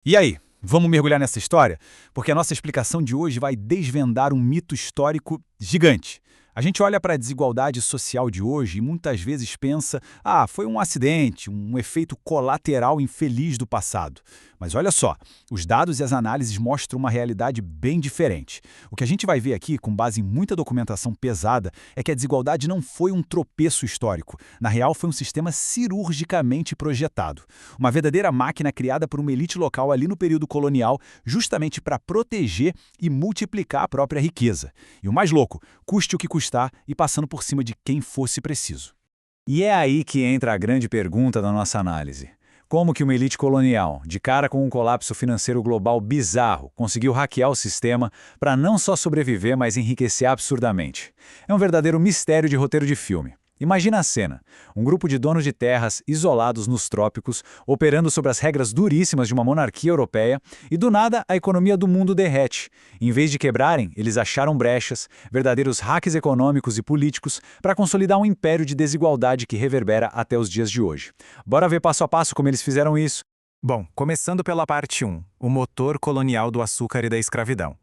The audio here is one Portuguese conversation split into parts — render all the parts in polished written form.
E aí, vamos mergulhar nessa história? Porque a nossa explicação de hoje vai desvendar um mito histórico gigante. A gente olha para a desigualdade social de hoje e muitas vezes pensa, foi um acidente, um efeito colateral infeliz do passado. Mas olha só, os dados e as análises mostram uma realidade bem diferente. O que a gente vai ver aqui, com base em muita documentação pesada, é que a desigualdade não foi um tropeço histórico. Na real, foi um sistema cirurgicamente projetado. Uma verdadeira máquina criada por uma elite local ali no período colonial, justamente para proteger e multiplicar a própria riqueza. E o mais louco, custe o que custar e passando por cima de quem fosse preciso. E é aí que entra a grande pergunta da nossa análise. Como que uma elite colonial, de cara com um colapso financeiro global bizarro, conseguiu hackear o sistema para não só sobreviver, mas enriquecer absurdamente? É um verdadeiro mistério de roteiro de filme. Imagina a cena, um grupo de donos de terras isolados nos trópicos, operando sob as regras duríssimas de uma monarquia europeia, e do nada a economia do mundo derrete. Em vez de quebrarem, eles acharam brechas, verdadeiros hacks econômicos e políticos, para consolidar um império de desigualdade que reverbera até os dias de hoje. Bora ver passo a passo como eles fizeram isso? Bom, começando pela parte 1, o motor colonial do açúcar e da escravidão.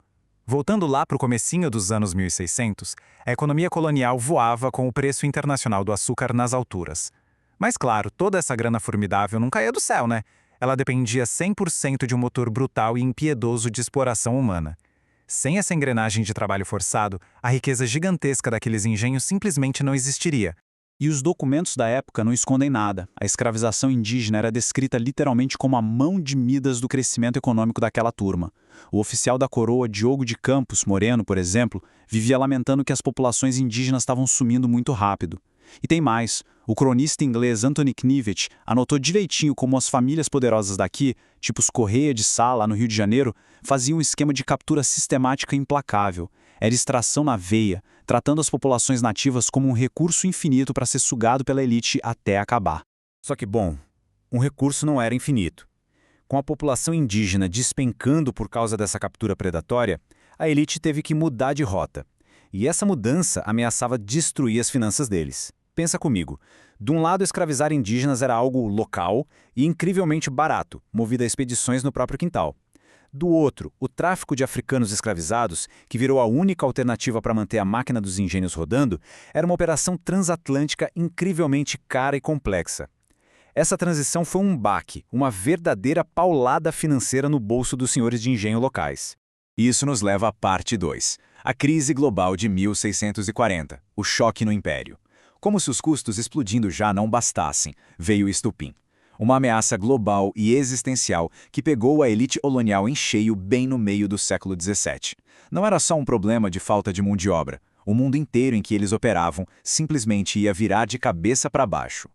Voltando lá para o comecinho dos anos 1600, a economia colonial voava com o preço internacional do açúcar nas alturas. Mas claro, toda essa grana formidável não caía do céu, né? Ela dependia 100% de um motor brutal e impiedoso de exploração humana. Sem essa engrenagem de trabalho forçado, a riqueza gigantesca daqueles engenhos simplesmente não existiria. E os documentos da época não escondem nada. A escravização indígena era descrita literalmente como a mão de Midas do crescimento econômico daquela turma. O oficial da coroa Diogo de Campos Moreno, por exemplo, vivia lamentando que as populações indígenas estavam sumindo muito rápido. E tem mais, o cronista inglês Anthony Knivet anotou direitinho como as famílias poderosas daqui, tipo os Correia de Sá, lá no Rio de Janeiro, faziam um esquema de captura sistemática e implacável. Era extração na veia, tratando as populações nativas como um recurso infinito para ser sugado pela elite até acabar. Só que, bom, um recurso não era infinito. Com a população indígena despencando por causa dessa captura predatória, a elite teve que mudar de rota. E essa mudança ameaçava destruir as finanças deles. Pensa comigo, de um lado escravizar indígenas era algo local e incrivelmente barato, movido a expedições no próprio quintal. Do outro, o tráfico de africanos escravizados, que virou a única alternativa para manter a máquina dos engenhos rodando, era uma operação transatlântica incrivelmente cara e complexa. Essa transição foi um baque, uma verdadeira paulada financeira no bolso dos senhores de engenho locais. Isso nos leva à parte 2, a crise global de 1640, o choque no império. Como se os custos explodindo já não bastassem, veio o estupim. Uma ameaça global e existencial que pegou a elite colonial em cheio bem no meio do século XVII. Não era só um problema de falta de mão de obra. O mundo inteiro em que eles operavam simplesmente ia virar de cabeça para baixo.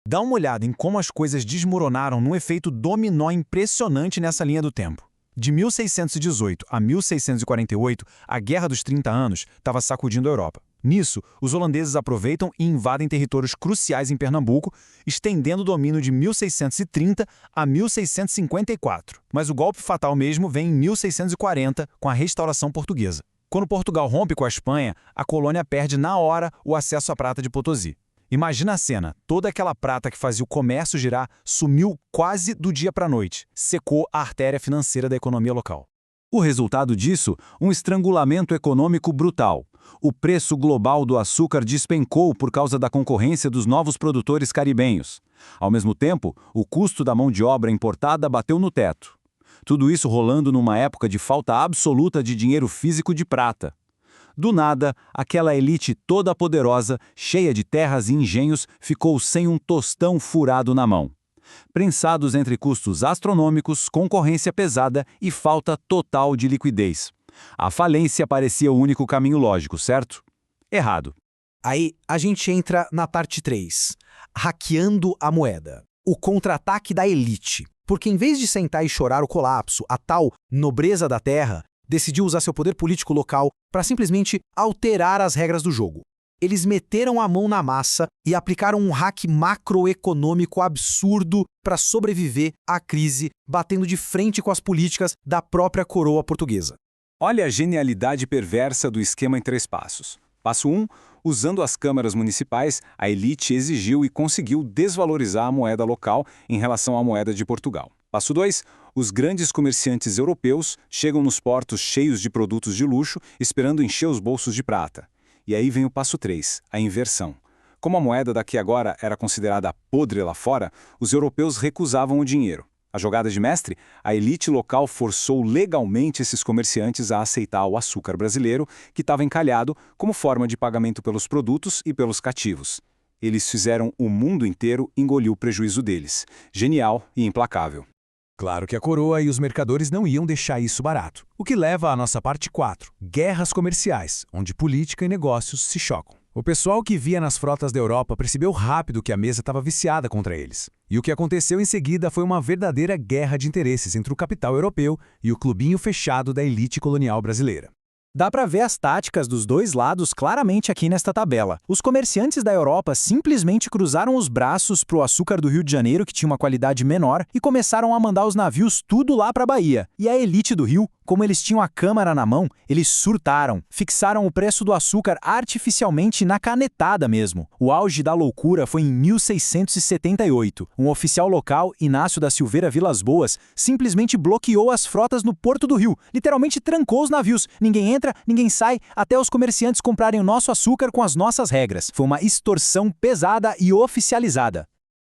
Dá uma olhada em como as coisas desmoronaram num efeito dominó impressionante nessa linha do tempo. De 1618 a 1648, a Guerra dos 30 Anos estava sacudindo a Europa. Nisso, os holandeses aproveitam e invadem territórios cruciais em Pernambuco, estendendo o domínio de 1630 a 1654. Mas o golpe fatal mesmo vem em 1640, com a restauração portuguesa. Quando Portugal rompe com a Espanha, a colônia perde na hora o acesso à prata de Potosí. Imagina a cena, toda aquela prata que fazia o comércio girar sumiu quase do dia para a noite, secou a artéria financeira da economia local. O resultado disso, um estrangulamento econômico brutal. O preço global do açúcar despencou por causa da concorrência dos novos produtores caribenhos. Ao mesmo tempo, o custo da mão de obra importada bateu no teto. Tudo isso rolando numa época de falta absoluta de dinheiro físico de prata. Do nada, aquela elite toda poderosa, cheia de terras e engenhos, ficou sem um tostão furado na mão. Prensados entre custos astronômicos, concorrência pesada e falta total de liquidez. A falência parecia o único caminho lógico, certo? Errado. Aí a gente entra na parte 3, hackeando a moeda. O contra-ataque da elite. Porque em vez de sentar e chorar o colapso, a tal nobreza da terra decidiu usar seu poder político local para simplesmente alterar as regras do jogo. Eles meteram a mão na massa e aplicaram um hack macroeconômico absurdo para sobreviver à crise, batendo de frente com as políticas da própria coroa portuguesa. Olha a genialidade perversa do esquema em 3 passos. Passo 1, usando as câmaras municipais, a elite exigiu e conseguiu desvalorizar a moeda local em relação à moeda de Portugal. Passo 2. Os grandes comerciantes europeus chegam nos portos cheios de produtos de luxo, esperando encher os bolsos de prata. E aí vem o passo 3, a inversão. Como a moeda daqui agora era considerada podre lá fora, os europeus recusavam o dinheiro. A jogada de mestre, a elite local forçou legalmente esses comerciantes a aceitar o açúcar brasileiro, que estava encalhado como forma de pagamento pelos produtos e pelos cativos. Eles fizeram o mundo inteiro engolir o prejuízo deles. Genial e implacável. Claro que a coroa e os mercadores não iam deixar isso barato. O que leva à nossa parte 4, guerras comerciais, onde política e negócios se chocam. O pessoal que via nas frotas da Europa percebeu rápido que a mesa estava viciada contra eles. E o que aconteceu em seguida foi uma verdadeira guerra de interesses entre o capital europeu e o clubinho fechado da elite colonial brasileira. Dá para ver as táticas dos dois lados claramente aqui nesta tabela. Os comerciantes da Europa simplesmente cruzaram os braços para o açúcar do Rio de Janeiro, que tinha uma qualidade menor, e começaram a mandar os navios tudo lá para a Bahia. E a elite do Rio, como eles tinham a câmara na mão, eles surtaram. Fixaram o preço do açúcar artificialmente na canetada mesmo. O auge da loucura foi em 1678. Um oficial local, Inácio da Silveira Vilas Boas, simplesmente bloqueou as frotas no Porto do Rio. Literalmente trancou os navios. Ninguém entra, ninguém sai, até os comerciantes comprarem o nosso açúcar com as nossas regras. Foi uma extorsão pesada e oficializada.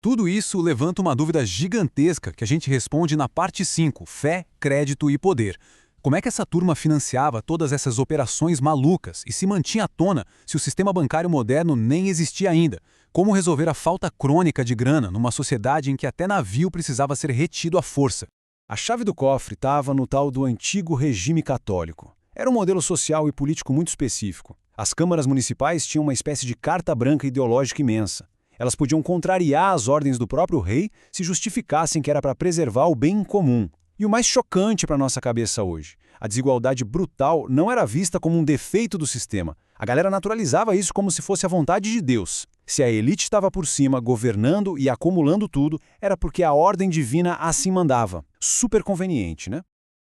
Tudo isso levanta uma dúvida gigantesca que a gente responde na parte 5, fé, crédito e poder. Como é que essa turma financiava todas essas operações malucas e se mantinha à tona se o sistema bancário moderno nem existia ainda? Como resolver a falta crônica de grana numa sociedade em que até navio precisava ser retido à força? A chave do cofre estava no tal do antigo regime católico. Era um modelo social e político muito específico. As câmaras municipais tinham uma espécie de carta branca ideológica imensa. Elas podiam contrariar as ordens do próprio rei se justificassem que era para preservar o bem comum. E o mais chocante para nossa cabeça hoje, a desigualdade brutal não era vista como um defeito do sistema. A galera naturalizava isso como se fosse a vontade de Deus. Se a elite estava por cima, governando e acumulando tudo, era porque a ordem divina assim mandava. Super conveniente, né?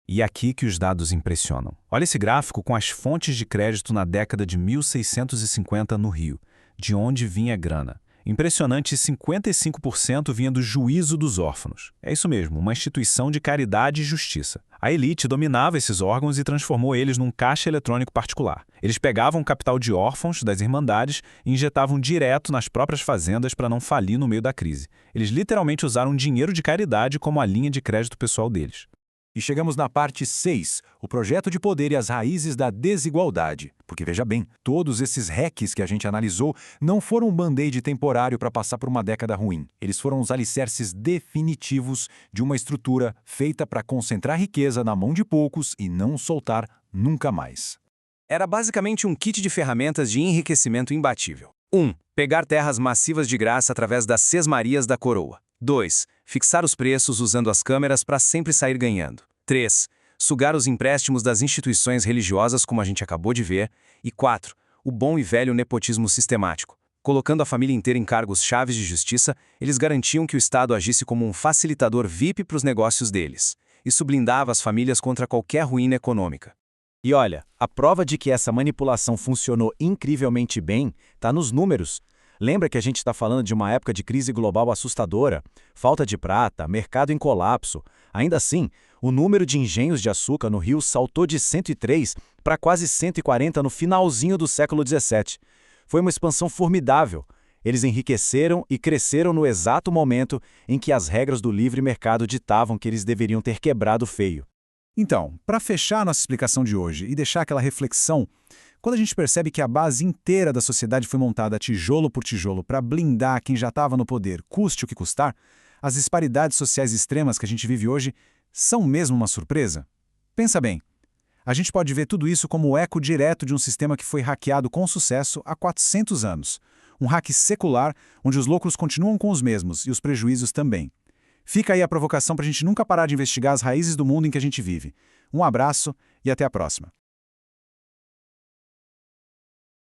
E aqui que os dados impressionam. Olha esse gráfico com as fontes de crédito na década de 1650 no Rio. De onde vinha a grana? Impressionante, 55% vinha do Juízo dos Órfãos. É isso mesmo, uma instituição de caridade e justiça. A elite dominava esses órgãos e transformou eles num caixa eletrônico particular. Eles pegavam o capital de órfãos das irmandades e injetavam direto nas próprias fazendas para não falir no meio da crise. Eles literalmente usaram dinheiro de caridade como a linha de crédito pessoal deles. E chegamos na parte 6, o projeto de poder e as raízes da desigualdade. Porque veja bem, todos esses hacks que a gente analisou não foram um band-aid temporário para passar por uma década ruim. Eles foram os alicerces definitivos de uma estrutura feita para concentrar riqueza na mão de poucos e não soltar nunca mais. Era basicamente um kit de ferramentas de enriquecimento imbatível. 1. Pegar terras massivas de graça através das sesmarias da coroa. 2. Fixar os preços usando as câmeras para sempre sair ganhando. 3. Sugar os empréstimos das instituições religiosas, como a gente acabou de ver. E 4. O bom e velho nepotismo sistemático. Colocando a família inteira em cargos chaves de justiça, eles garantiam que o Estado agisse como um facilitador VIP para os negócios deles. Isso blindava as famílias contra qualquer ruína econômica. E olha, a prova de que essa manipulação funcionou incrivelmente bem está nos números. Lembra que a gente está falando de uma época de crise global assustadora, falta de prata, mercado em colapso. Ainda assim, o número de engenhos de açúcar no Rio saltou de 103 para quase 140 no finalzinho do século XVII. Foi uma expansão formidável. Eles enriqueceram e cresceram no exato momento em que as regras do livre mercado ditavam que eles deveriam ter quebrado feio. Então, para fechar nossa explicação de hoje e deixar aquela reflexão, quando a gente percebe que a base inteira da sociedade foi montada tijolo por tijolo para blindar quem já estava no poder, custe o que custar, as disparidades sociais extremas que a gente vive hoje são mesmo uma surpresa? Pensa bem, a gente pode ver tudo isso como o eco direto de um sistema que foi hackeado com sucesso há 400 anos. Um hack secular, onde os lucros continuam com os mesmos e os prejuízos também. Fica aí a provocação para a gente nunca parar de investigar as raízes do mundo em que a gente vive. Um abraço e até a próxima.